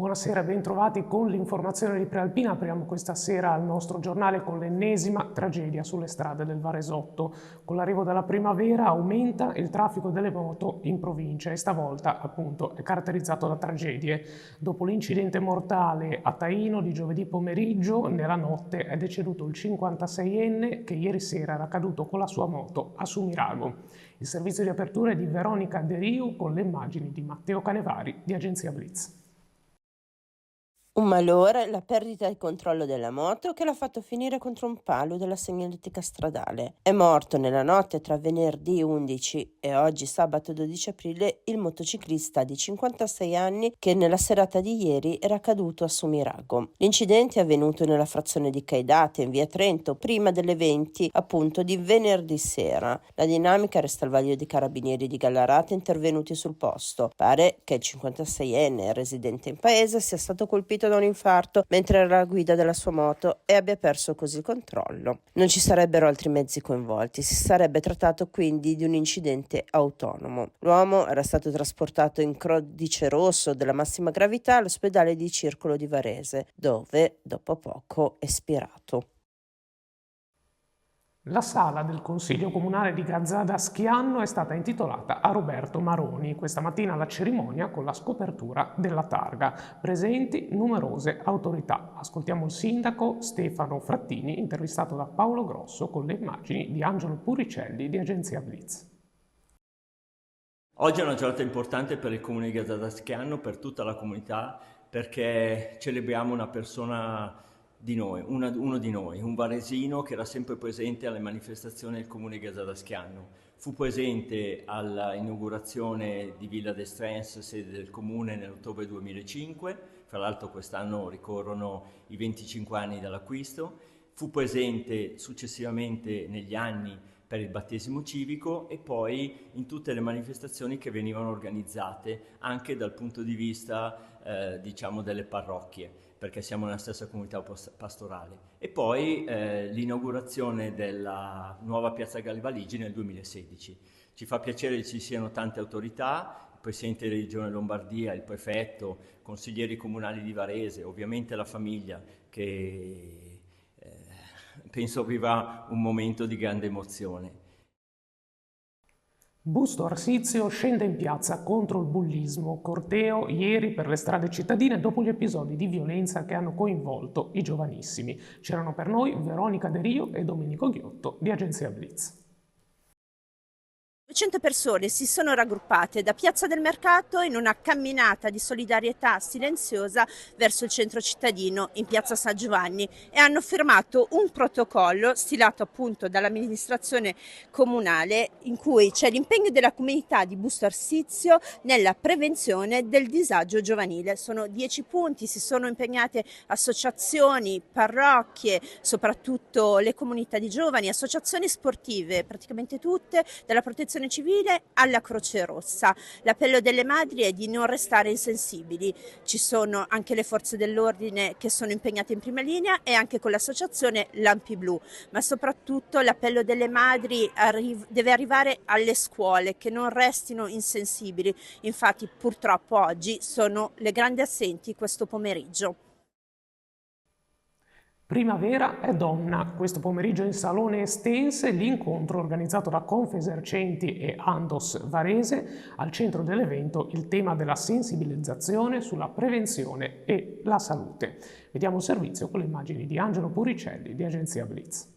Buonasera e bentrovati con l'informazione di Prealpina. Apriamo questa sera il nostro giornale con l'ennesima tragedia sulle strade del Varesotto. Con l'arrivo della primavera aumenta il traffico delle moto in provincia e stavolta appunto è caratterizzato da tragedie. Dopo l'incidente mortale a Taino di giovedì pomeriggio, nella notte è deceduto il 56enne che ieri sera era caduto con la sua moto a Sumirago. Il servizio di apertura è di Veronica De Riu con le immagini di Matteo Canevari di Agenzia Blitz. Un malore, la perdita di controllo della moto che l'ha fatto finire contro un palo della segnaletica stradale. È morto nella notte tra venerdì 11 e oggi sabato 12 aprile il motociclista di 56 anni che nella serata di ieri era caduto a Sumirago. L'incidente è avvenuto nella frazione di Caidate in via Trento prima delle 20 appunto di venerdì sera. La dinamica resta al vaglio di carabinieri di Gallarate intervenuti sul posto. Pare che il 56enne residente in paese sia stato colpito da un infarto mentre era alla guida della sua moto e abbia perso così il controllo. Non ci sarebbero altri mezzi coinvolti, si sarebbe trattato quindi di un incidente autonomo. L'uomo era stato trasportato in codice rosso della massima gravità all'ospedale di Circolo di Varese, dove dopo poco è spirato. La sala del Consiglio Comunale di Gazzada Schianno è stata intitolata a Roberto Maroni. Questa mattina la cerimonia con la scopertura della targa. Presenti numerose autorità. Ascoltiamo il sindaco Stefano Frattini, intervistato da Paolo Grosso con le immagini di Angelo Puricelli di Agenzia Blitz. Oggi è una giornata importante per il Comune di Gazzada Schianno, per tutta la comunità, perché celebriamo una persona di noi, uno di noi, un varesino che era sempre presente alle manifestazioni del Comune di Gazzada Schianno. Fu presente all'inaugurazione di Villa d'Estrens, sede del Comune, nell'ottobre 2005, fra l'altro quest'anno ricorrono i 25 anni dall'acquisto. Fu presente successivamente negli anni per il battesimo civico e poi in tutte le manifestazioni che venivano organizzate anche dal punto di vista diciamo delle parrocchie, perché siamo nella stessa comunità pastorale. E poi l'inaugurazione della nuova piazza Garibaldi nel 2016. Ci fa piacere che ci siano tante autorità, il Presidente della Regione Lombardia, il Prefetto, consiglieri comunali di Varese, ovviamente la famiglia che penso vivrà un momento di grande emozione. Busto Arsizio scende in piazza contro il bullismo. Corteo ieri per le strade cittadine dopo gli episodi di violenza che hanno coinvolto i giovanissimi. C'erano per noi Veronica De Rio e Domenico Ghiotto di Agenzia Blitz. 200 persone si sono raggruppate da Piazza del Mercato in una camminata di solidarietà silenziosa verso il centro cittadino in Piazza San Giovanni e hanno firmato un protocollo stilato appunto dall'amministrazione comunale in cui c'è l'impegno della comunità di Busto Arsizio nella prevenzione del disagio giovanile. Sono 10 punti, si sono impegnate associazioni, parrocchie, soprattutto le comunità di giovani, associazioni sportive, praticamente tutte, dalla protezione civile alla Croce Rossa. L'appello delle madri è di non restare insensibili. Ci sono anche le forze dell'ordine che sono impegnate in prima linea e anche con l'associazione Lampi Blu, ma soprattutto l'appello delle madri deve arrivare alle scuole che non restino insensibili. Infatti purtroppo oggi sono le grandi assenti questo pomeriggio. Primavera è donna. Questo pomeriggio in Salone Estense l'incontro organizzato da Confesercenti e Andos Varese. Al centro dell'evento il tema della sensibilizzazione sulla prevenzione e la salute. Vediamo il servizio con le immagini di Angelo Puricelli di Agenzia Blitz.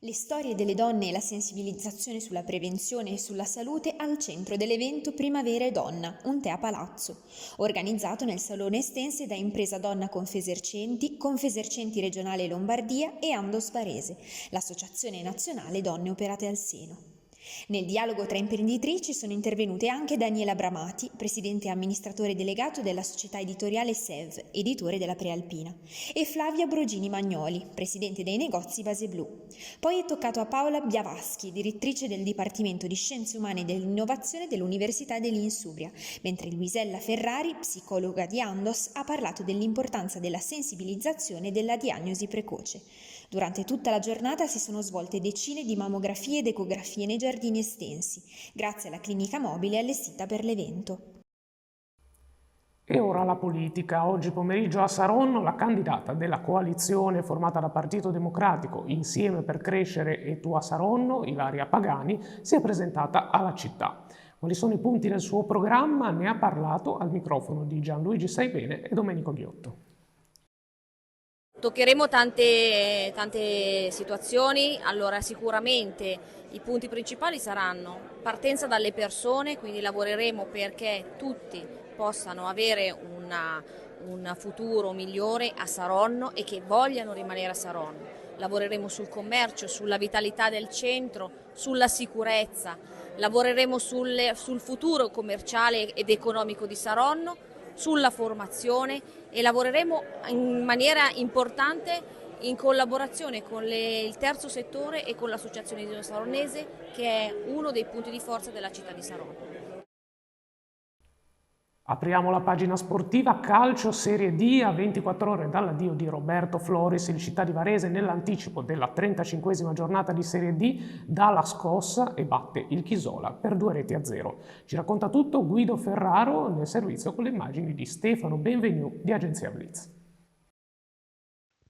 Le storie delle donne e la sensibilizzazione sulla prevenzione e sulla salute al centro dell'evento Primavera e Donna, un tè a palazzo, organizzato nel Salone Estense da Impresa Donna Confesercenti, Confesercenti Regionale Lombardia e Andos Varese, l'Associazione Nazionale Donne Operate al Seno. Nel dialogo tra imprenditrici sono intervenute anche Daniela Bramati, presidente e amministratore delegato della società editoriale SEV, editore della Prealpina, e Flavia Brogini Magnoli, presidente dei negozi Base Blu. Poi è toccato a Paola Biavaschi, direttrice del Dipartimento di Scienze Umane e dell'Innovazione dell'Università dell'Insubria, mentre Luisella Ferrari, psicologa di Andos, ha parlato dell'importanza della sensibilizzazione e della diagnosi precoce. Durante tutta la giornata si sono svolte decine di mammografie ed ecografie nei giardini estensi, grazie alla clinica mobile allestita per l'evento. E ora la politica. Oggi pomeriggio a Saronno la candidata della coalizione formata da Partito Democratico Insieme per Crescere e Tu a Saronno, Ilaria Pagani, si è presentata alla città. Quali sono i punti del suo programma? Ne ha parlato al microfono di Gianluigi Saibene e Domenico Ghiotto. Toccheremo tante situazioni. Allora, sicuramente i punti principali saranno partenza dalle persone, quindi lavoreremo perché tutti possano avere un futuro migliore a Saronno e che vogliano rimanere a Saronno. Lavoreremo sul commercio, sulla vitalità del centro, sulla sicurezza, lavoreremo sul futuro commerciale ed economico di Saronno, sulla formazione e lavoreremo in maniera importante in collaborazione con il terzo settore e con l'associazione di Saronese, che è uno dei punti di forza della città di Saronno. Apriamo la pagina sportiva. Calcio Serie D. A 24 ore dall'addio di Roberto Floris, il Città di Varese nell'anticipo della 35esima giornata di Serie D dà la scossa e batte il Chisola per 2-0. Ci racconta tutto Guido Ferraro nel servizio con le immagini di Stefano Benvenu di Agenzia Blitz.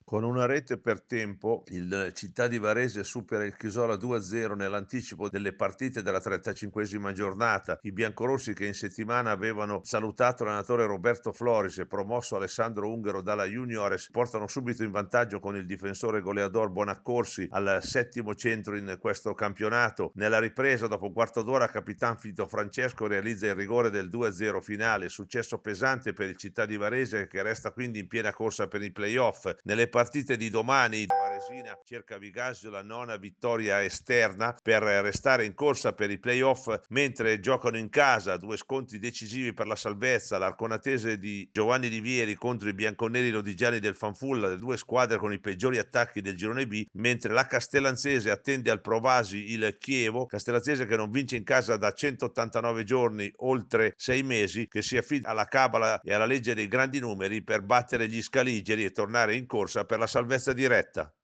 Con una rete per tempo, il Città di Varese supera il Chisola 2-0 nell'anticipo delle partite della 35esima giornata. I biancorossi, che in settimana avevano salutato l'allenatore Roberto Floris e promosso Alessandro Ungaro dalla Juniores, portano subito in vantaggio con il difensore goleador Bonaccorsi al 7° centro in questo campionato. Nella ripresa, dopo un quarto d'ora, Capitan Fito Francesco realizza il rigore del 2-0 finale, successo pesante per il Città di Varese, che resta quindi in piena corsa per i playoff. Nelle partite di domani, Varesina cerca a Vigasio la 9ª vittoria esterna per restare in corsa per i playoff, mentre giocano in casa 2 scontri decisivi per la salvezza: l'Arconatese di Giovanni Livieri contro i bianconeri lodigiani del Fanfulla, le 2 squadre con i peggiori attacchi del girone B, mentre la Castellanzese attende al Provasi il Chievo, Castellanzese che non vince in casa da 189 giorni, oltre 6 mesi, che si affida alla cabala e alla legge dei grandi numeri per battere gli scaligeri e tornare in corsa per la salvezza diretta.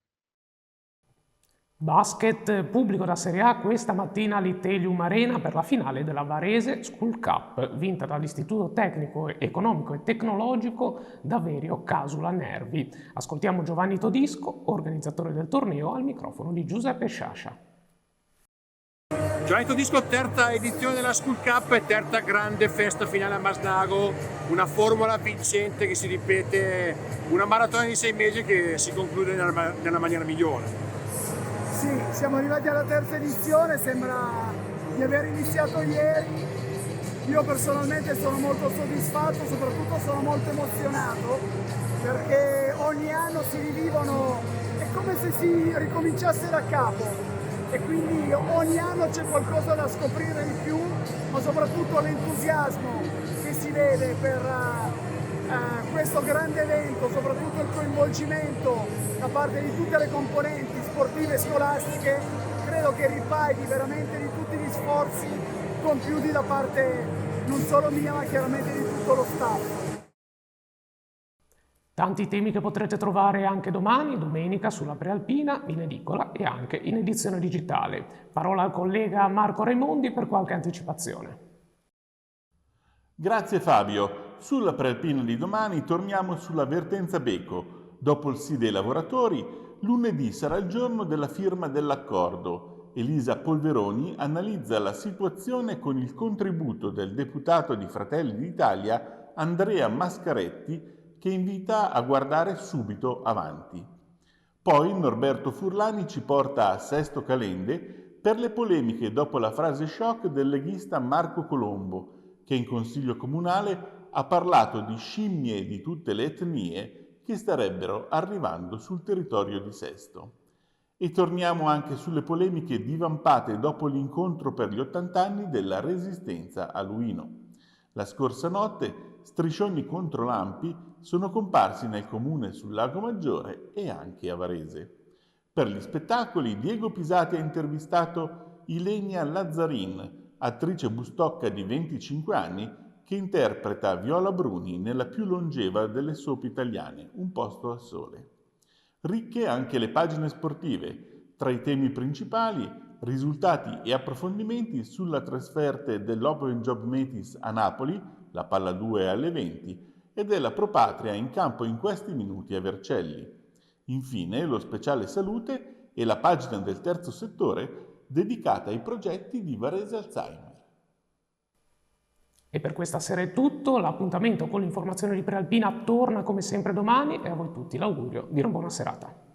Basket, pubblico da Serie A questa mattina all'Itelium Arena per la finale della Varese School Cup, vinta dall'Istituto Tecnico Economico e Tecnologico Daverio Casula Nervi. Ascoltiamo Giovanni Todisco, organizzatore del torneo, al microfono di Giuseppe Sciascia. Giovanni Todisco, terza edizione della School Cup e terza grande festa finale a Masnago, una formula vincente che si ripete, una maratona di 6 mesi che si conclude nella maniera migliore. Sì, siamo arrivati alla terza edizione, sembra di aver iniziato ieri. Io personalmente sono molto soddisfatto, soprattutto sono molto emozionato, perché ogni anno si rivivono, è come se si ricominciasse da capo. E quindi ogni anno c'è qualcosa da scoprire di più, ma soprattutto l'entusiasmo che si vede per questo grande evento, soprattutto il coinvolgimento da parte di tutte le componenti sportive e scolastiche, credo che ripaghi veramente di tutti gli sforzi compiuti da parte non solo mia, ma chiaramente di tutto lo staff. Tanti temi che potrete trovare anche domani, domenica, sulla Prealpina, in edicola e anche in edizione digitale. Parola al collega Marco Raimondi per qualche anticipazione. Grazie Fabio. Sulla Prealpina di domani torniamo sulla vertenza Beco. Dopo il sì dei lavoratori, lunedì sarà il giorno della firma dell'accordo. Elisa Polveroni analizza la situazione con il contributo del deputato di Fratelli d'Italia Andrea Mascaretti, che invita a guardare subito avanti. Poi Norberto Furlani ci porta a Sesto Calende per le polemiche dopo la frase shock del leghista Marco Colombo, che in Consiglio Comunale ha parlato di scimmie di tutte le etnie che starebbero arrivando sul territorio di Sesto. E torniamo anche sulle polemiche divampate dopo l'incontro per gli 80 anni della Resistenza a Luino. La scorsa notte striscioni contro lampi sono comparsi nel comune sul Lago Maggiore e anche a Varese. Per gli spettacoli Diego Pisati ha intervistato Ilenia Lazzarin, attrice bustocca di 25 anni che interpreta Viola Bruni nella più longeva delle soap italiane, Un posto al sole. Ricche anche le pagine sportive. Tra i temi principali risultati e approfondimenti sulla trasferta dell'Open Job Metis a Napoli, la Palla 2 alle 20, e della Propatria in campo in questi minuti a Vercelli. Infine lo speciale salute e la pagina del terzo settore dedicata ai progetti di Varese Alzheimer. E per questa sera è tutto, l'appuntamento con l'informazione di Prealpina torna come sempre domani e a voi tutti l'augurio di una buona serata.